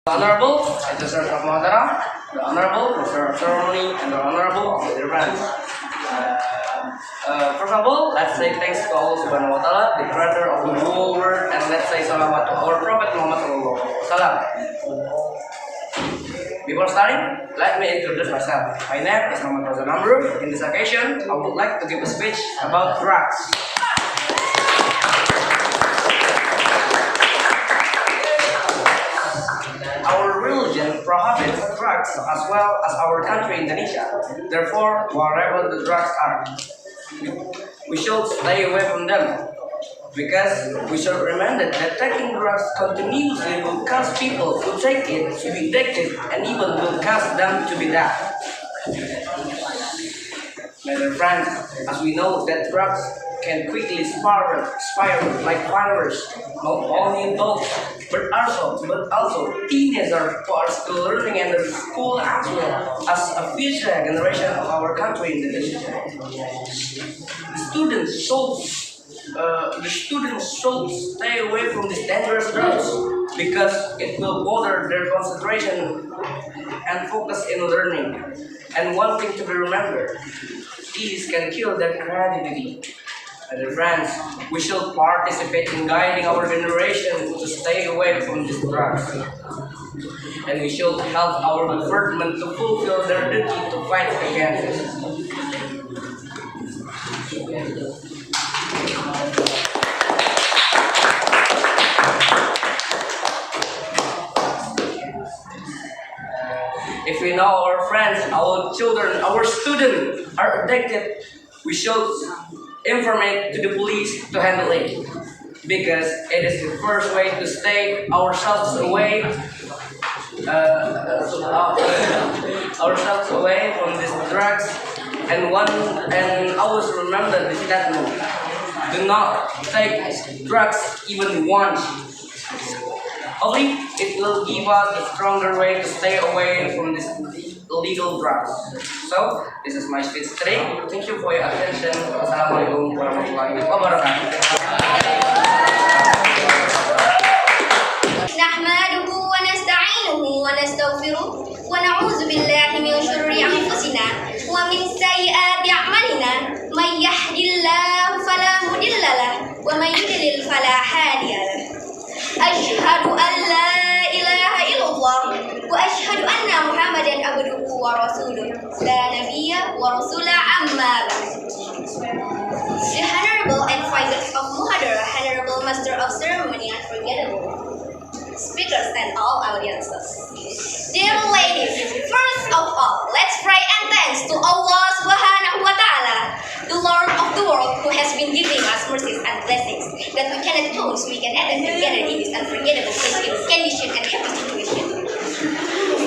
Honorable Advisor of Muhadharah, the Honorable Master of Ceremony, and the Honorable of the Branch. First of all, let's say thanks to Allah Subhanahu wa Ta'ala, the creator of the whole world, and let's say salawat to our Prophet Muhammad Sallallahu Alaihi Wasallam. Before starting, let me introduce myself. My name is Muhammad Razan Amru. In this occasion, I would like to give a speech about drugs. Our religion prohibits drugs as well as our country Indonesia. Therefore, wherever the drugs are, we should stay away from them. Because we should remember that taking drugs continuously will cause people who take it to be addicted and even will cause them to be dead. My dear friends, as we know that drugs can quickly spiral like fireworks, not only adults, but also teenagers who are still learning in the school as well as a future generation of our country Indonesia. The students should stay away from these dangerous drugs because it will bother their concentration and focus in learning. And one thing to be remembered, these can kill their creativity. Dear friends, we should participate in guiding our generation to stay away from these drugs. And we should help our government to fulfill their duty to fight against it. If we know our friends, our children, our students are addicted, we should inform it to the police to handle it, because it is the first way to stay ourselves away from these drugs. And always remember this statement: do not take drugs even once. Only it will give us a stronger way to stay away from this illegal drugs. So, this is my speech today. Thank you for your attention. Assalamualaikum warahmatullahi wabarakatuh. نحمده ونستعينه ونستغفره ونعوذ بالله من شرور أنفسنا ومن سيئات أعمالنا من يهد الله فلا مضل له ومن يضلل فلا هادي له أشهد أن لا إله إلا الله وأشهد أن محمدا عبده ورسوله لا نبي ورسول أما بعد. The Honorable Advisors of Muhadharah, Honorable Master of Ceremony, unforgettable speakers and all audiences. Dear ladies, first of all, let's pray and thanks to Allah Subhanahu wa Ta'ala, the Lord of the world, who has been giving us mercies and blessings that we cannot count, so we can attend together in this unforgettable condition and happy situation.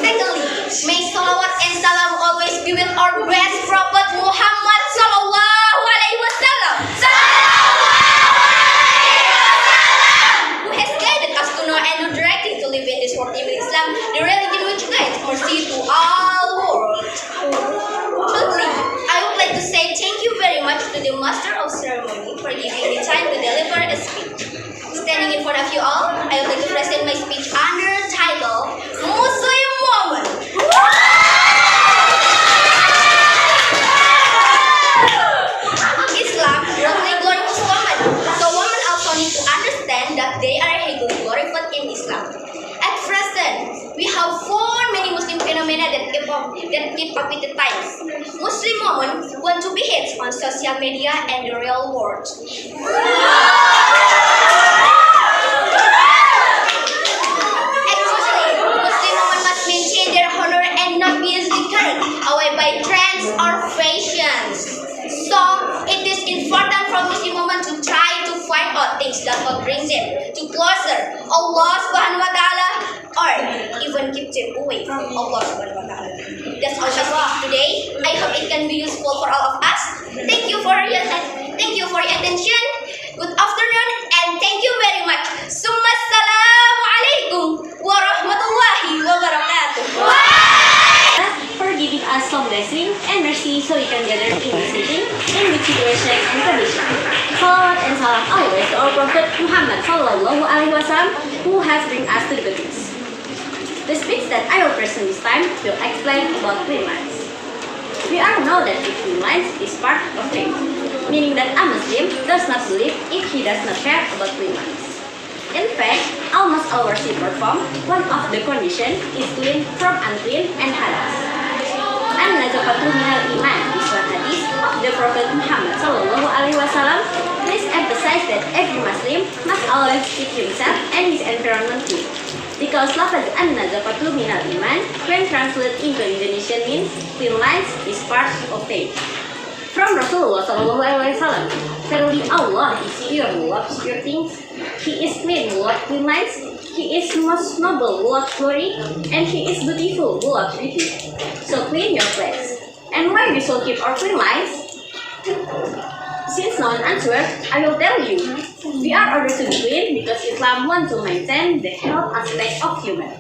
Secondly, may salawat and salam always be with our best Prophet Muhammad Sallallahu Alaihi Wasallam, who has guided us to know and do directly to live in this world in Islam, the religion which guides mercy to all world. Thirdly, I would like to say thank you very much to the Master of Ceremony for giving me time to deliver a speech. Standing in front of you all, I would like to present my speech under the title Muslim Woman. Islam only glorifies women, so women also need to understand that they are highly glorified in Islam. At present, we have many Muslim phenomena that keep up with the times. Muslim women want to be hit on social media and the real world. Maintain their honor and not be easily carried away by trends or fashions. So, it is important for Muslim women to try to find out things that will bring them to closer Allah Subhanahu wa Ta'ala, or even keep them away from Allah Subhanahu wa Ta'ala. That's all my speech today. I hope it can be useful for all of us. Thank you for your attention. Good afternoon and thank you very much. Assalamualaikum warahmatullahi wabarakatuh. For giving us some blessing and mercy so we can gather in this meeting in which we respect and tradition. Salawat and salam always to our Prophet Muhammad Sallallahu Alaihi Wasallam, who has bring us to the goodness. The speech that I will present this time will explain about twin lines. We all know that the twin lines is part of faith, meaning that a Muslim does not believe if he does not care about twin lines. In fact, almost all worship performed, one of the conditions is twin from untwin and hadas. An-nazafatu minal iman is one hadith of the Prophet Muhammad SAW. Please emphasize that every Muslim must always keep himself and his environment clean. Because lafaz an-nazafatu minal iman, when translated into Indonesian means twin lines is part of faith. From Rasulullah SAW, verily Allah is pure who loves pure things. He is clean who loves twin lines. He is most noble who loves glory, and he is beautiful who loves beauty. So clean your place. And why we should keep our twin lines? Since no one answered, I will tell you. We are ordered to be clean because Islam wants to maintain the health aspect of human.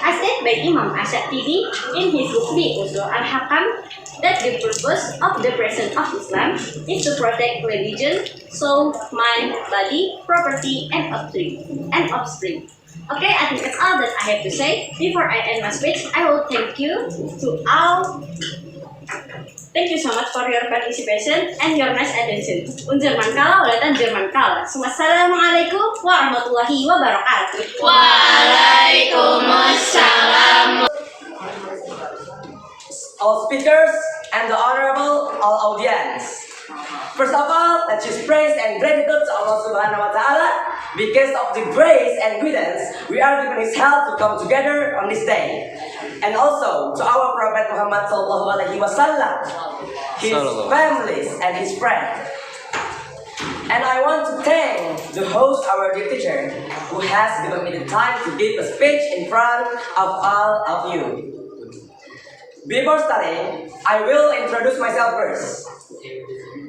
As said by Imam Hayati in his book Wisuda Tahfidz I, that the purpose of the presence of Islam is to protect religion, soul, mind, body, property, and offspring. Okay, I think that's all that I have to say. Before I end my speech, I will thank you to all. Thank you so much for your participation and your nice attention. Unjerman kala, ulatan Jerman kala. Wassalamualaikum warahmatullahi wabarakatuh. Waalaikumsalam. All speakers and the honorable all audience. First of all, let's just praise and gratitude to Allah Subhanahu wa Ta'ala. Because of the grace and guidance, we are given His help to come together on this day. And also to our Prophet Muhammad Sallallahu Alaihi Wasallam, his families and his friends. And I want to thank the host, our dear teacher, who has given me the time to give a speech in front of all of you. Before starting, I will introduce myself first.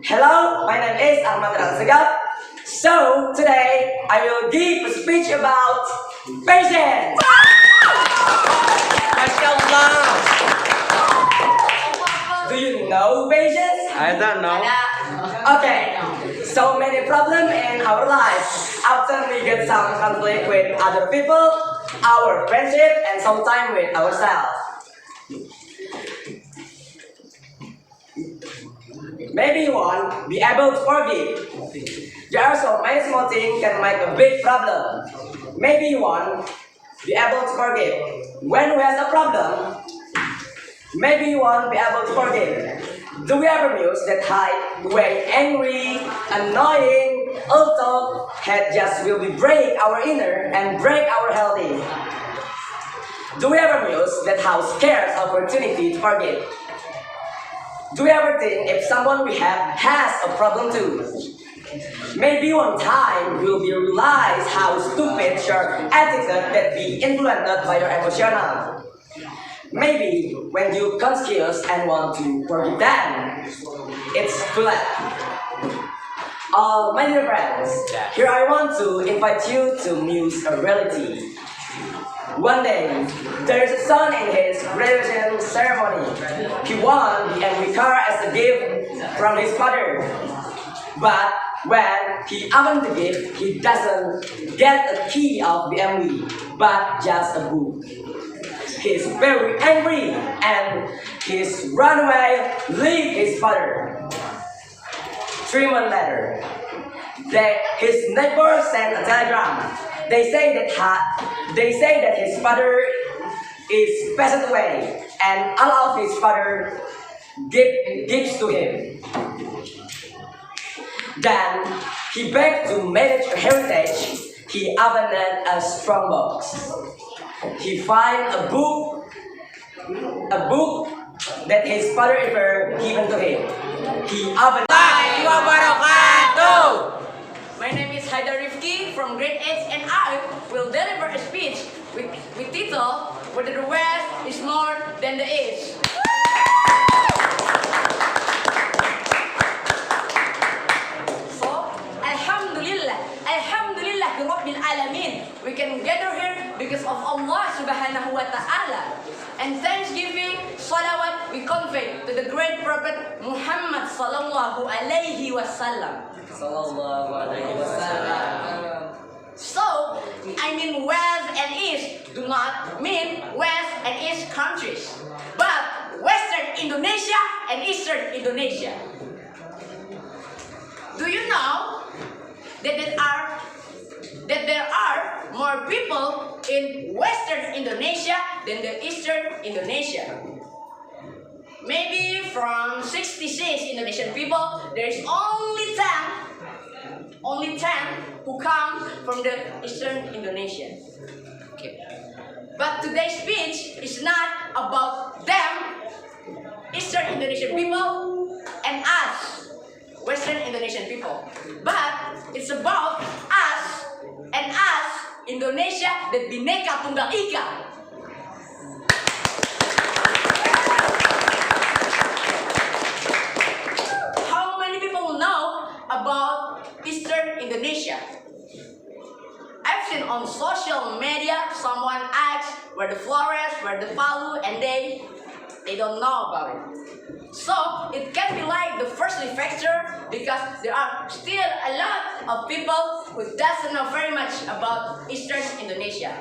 Hello, my name is Ahmad Al-Segaf. So, today, I will give a speech about patience. Mashallah. Do you know patience? I don't know. Okay, so many problems in our lives. Often we get some conflict with other people, our friendship, and sometimes with ourselves. Maybe you won't be able to forgive. There are so many small things can make a big problem. Maybe you won't be able to forgive. When we have a problem, maybe you won't be able to forgive. Do we ever news that hide, way angry, annoying, also that just will be break our inner and break our healthy? Do we ever news that how scarce opportunity to forgive? Do we ever think if someone we have has a problem too? Maybe one time will be realize how stupid your etiquette that be influenced by your emotional. Maybe when you conscious and want to forgive them, it's too late. My dear friends, here I want to invite you to muse a reality. One day, there is a son in his graduation ceremony. He won the MV car as a gift from his father. But when he opened the gift, he doesn't get a key of the MV, but just a book. He's very angry and he's run away, leave his father. 3 months later, his neighbor sent a telegram. They say that his father is passed away, and all of his father gives to him. Then he begged to manage a heritage. He opened a strong box. He find a book that his father ever given to him. He opened. My name is Haidar Rifki from grade 8 and I will deliver a speech with title Whether the West is More Than the East. So, Alhamdulillah Rabbil Alamin. We can gather here because of Allah Subhanahu wa Ta'ala. And thanksgiving, salawat, we convey to the great Prophet Muhammad Sallallahu Alaihi Wasallam. So, I mean West and East do not mean West and East countries, but Western Indonesia and Eastern Indonesia. Do you know that there are more people in Western Indonesia than the Eastern Indonesia? Maybe from 66 Indonesian people, there is only 10 who come from the Eastern Indonesia. Okay. But today's speech is not about them, Eastern Indonesian people, and us, Western Indonesian people. But it's about us and us, Indonesia, the Bhinneka Tunggal Ika. How many people know about Eastern Indonesia? I've seen on social media someone asks where the Flores, where the Palu, and they don't know about it. So it can be like the first factor because there are still a lot of people who doesn't know very much about Eastern Indonesia.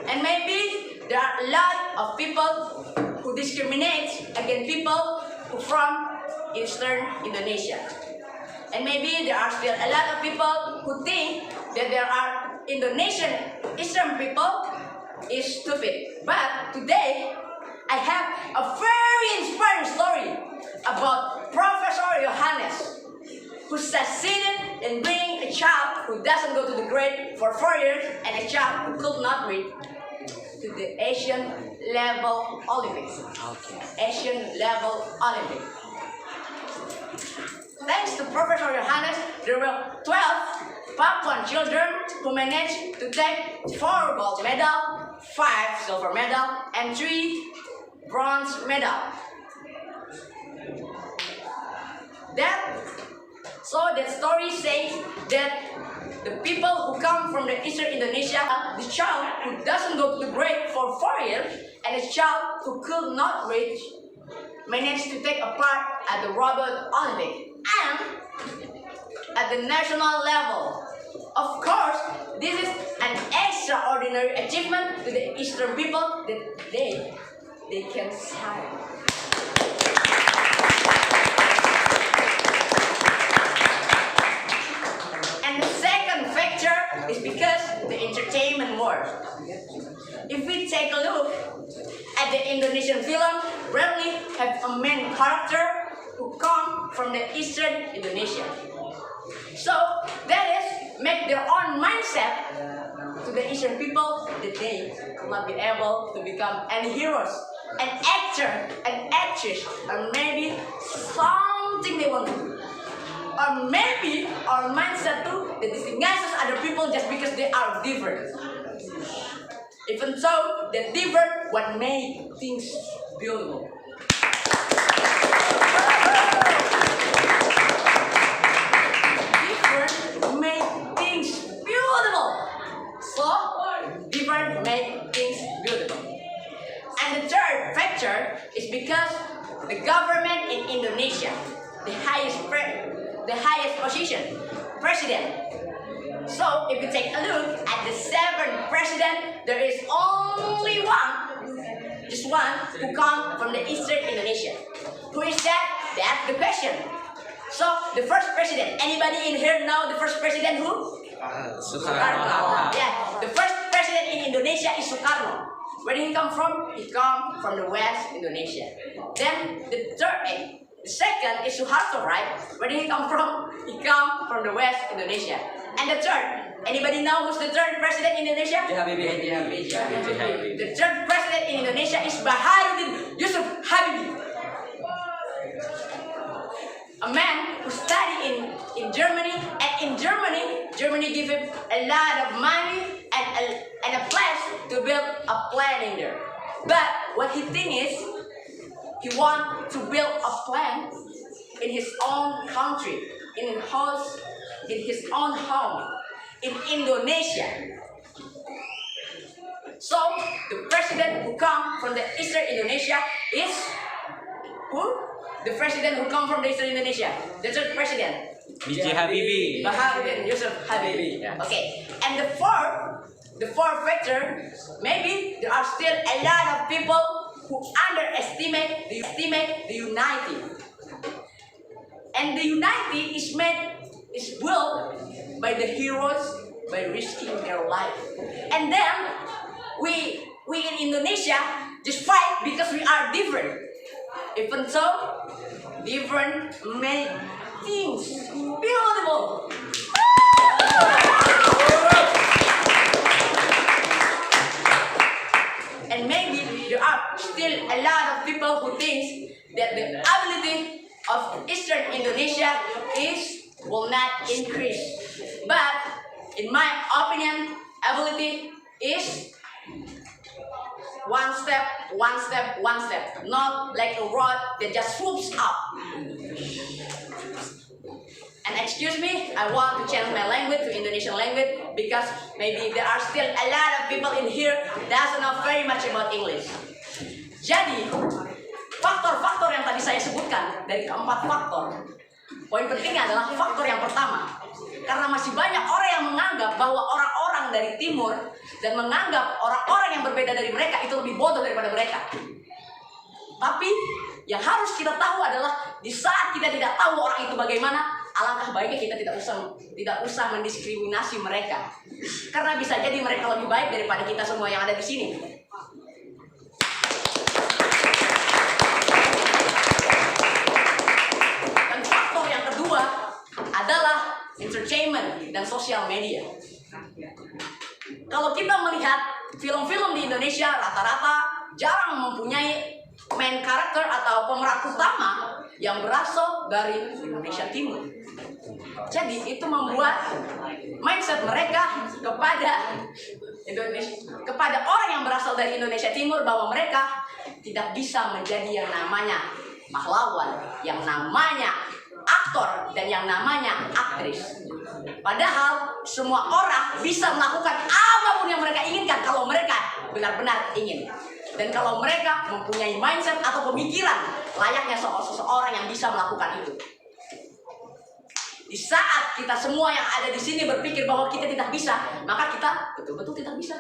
And maybe there are a lot of people who discriminate against people who from Eastern Indonesia. And maybe there are still a lot of people who think that there are Indonesian Eastern people is stupid. But today, I have a very inspiring story about Professor Johannes, who succeeded in bringing a child who doesn't go to the grade for 4 years and a child who could not read to the Asian level Olympics. Okay. Asian level Olympics. Thanks to Professor Johannes, there were 12 Papuan children who managed to take 4 gold medal, 5 silver medal, and 3 bronze medal. That story says that the people who come from the Eastern Indonesia, the child who doesn't go to the grade for 4 years, and a child who could not read, managed to take a part at the Robert Olympic and at the national level. Of course, this is an extraordinary achievement to the Eastern people that they can sign. And the second factor is because the entertainment world. If we take a look at the Indonesian film, rarely have a main character who come from the Eastern Indonesia. So that is make their own mindset to the Eastern people that they will not be able to become any heroes, an actor, an actress, or maybe something they want to do. Or maybe our mindset too that distinguishes other people just because they are different. Even so, they're different what make things beautiful. Different make things beautiful. So, different make things beautiful. And the third factor is because the government in Indonesia, the highest position, president. So, if you take a look at the 7th president, there is only just one, who comes from the Eastern Indonesia. Who is that? That's the question. So, the first president, anybody in here know the first president who? Sukarno. Yeah, the first president in Indonesia is Sukarno. Where did he come from? He comes from the West Indonesia. Then the second is Suharto, right? Where did he come from? He comes from the West Indonesia. And the third, anybody know who's the third president in Indonesia? The third president in Indonesia is Baharudin Yusuf Habibie. A man who studied in Germany, and in Germany gave him a lot of money and a place to build a plant in there. But what he think is, he want to build a plant in his own country, in his own home, in Indonesia. So the president who come from the Eastern Indonesia is who? The president who come from the Eastern Indonesia, the third president. B.J. Habibie. Baharudin Yusuf Habibie. Yeah. Okay. And the fourth factor, maybe there are still a lot of people who underestimate the unity. And the unity is built by the heroes by risking their life. And then we in Indonesia just fight because we are different. Even so, different make things beautiful. And maybe there are still a lot of people who think that the ability of Eastern Indonesia will not increase. But in my opinion, ability is one step, not like a rod that just swoops up. And excuse me, I want to change my language to Indonesian language because maybe there are still a lot of people in here doesn't know very much about English. Jadi, faktor-faktor yang tadi saya sebutkan dari keempat faktor, poin pentingnya adalah faktor yang pertama. Karena masih banyak orang yang menganggap bahwa orang-orang dari timur dan menganggap orang-orang yang berbeda dari mereka itu lebih bodoh daripada mereka. Tapi yang harus kita tahu adalah di saat kita tidak tahu orang itu bagaimana, alangkah baiknya kita tidak usah mendiskriminasi mereka. Karena bisa jadi mereka lebih baik daripada kita semua yang ada di sini. Dan faktor yang kedua adalah entertainment dan sosial media. Kalau kita melihat film-film di Indonesia rata-rata jarang mempunyai main karakter atau pemeran utama yang berasal dari Indonesia Timur. Jadi itu membuat mindset mereka kepada orang yang berasal dari Indonesia Timur bahwa mereka tidak bisa menjadi yang namanya pahlawan, yang namanya aktor, dan yang namanya aktris. Padahal semua orang bisa melakukan apapun yang mereka inginkan kalau mereka benar-benar ingin. Dan kalau mereka mempunyai mindset atau pemikiran layaknya seseorang yang bisa melakukan itu. Di saat kita semua yang ada di sini berpikir bahwa kita tidak bisa, maka kita betul-betul tidak bisa.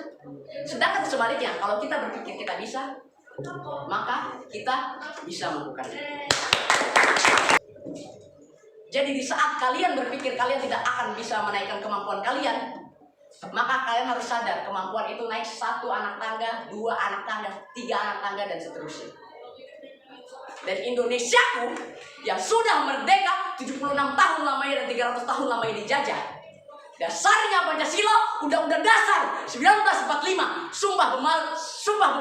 Sedangkan sebaliknya, kalau kita berpikir kita bisa, maka kita bisa melakukannya. Jadi di saat kalian berpikir kalian tidak akan bisa menaikkan kemampuan kalian, maka kalian harus sadar kemampuan itu naik 1 anak tangga, 2 anak tangga, 3 anak tangga, dan seterusnya. Dan Indonesiaku yang sudah merdeka 76 tahun lamanya dan 300 tahun lamanya dijajah. Dasarnya Pancasila, Undang-Undang Dasar 1945, Sumpah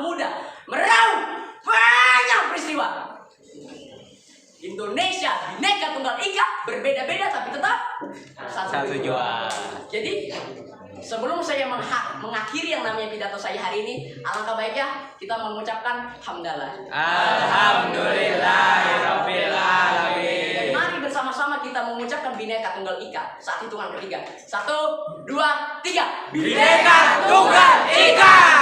Pemuda, meraup banyak peristiwa. Indonesia Bhinneka Tunggal Ika, berbeda-beda tapi tetap satu jua. Jadi sebelum saya mengakhiri yang namanya pidato saya hari ini, alangkah baiknya kita mengucapkan hamdalah. Alhamdulillahirabbil alamin. Dan mari bersama-sama kita mengucapkan Bhinneka Tunggal Ika saat hitungan ketiga. 1, 2, 3. Bhinneka Tunggal Ika.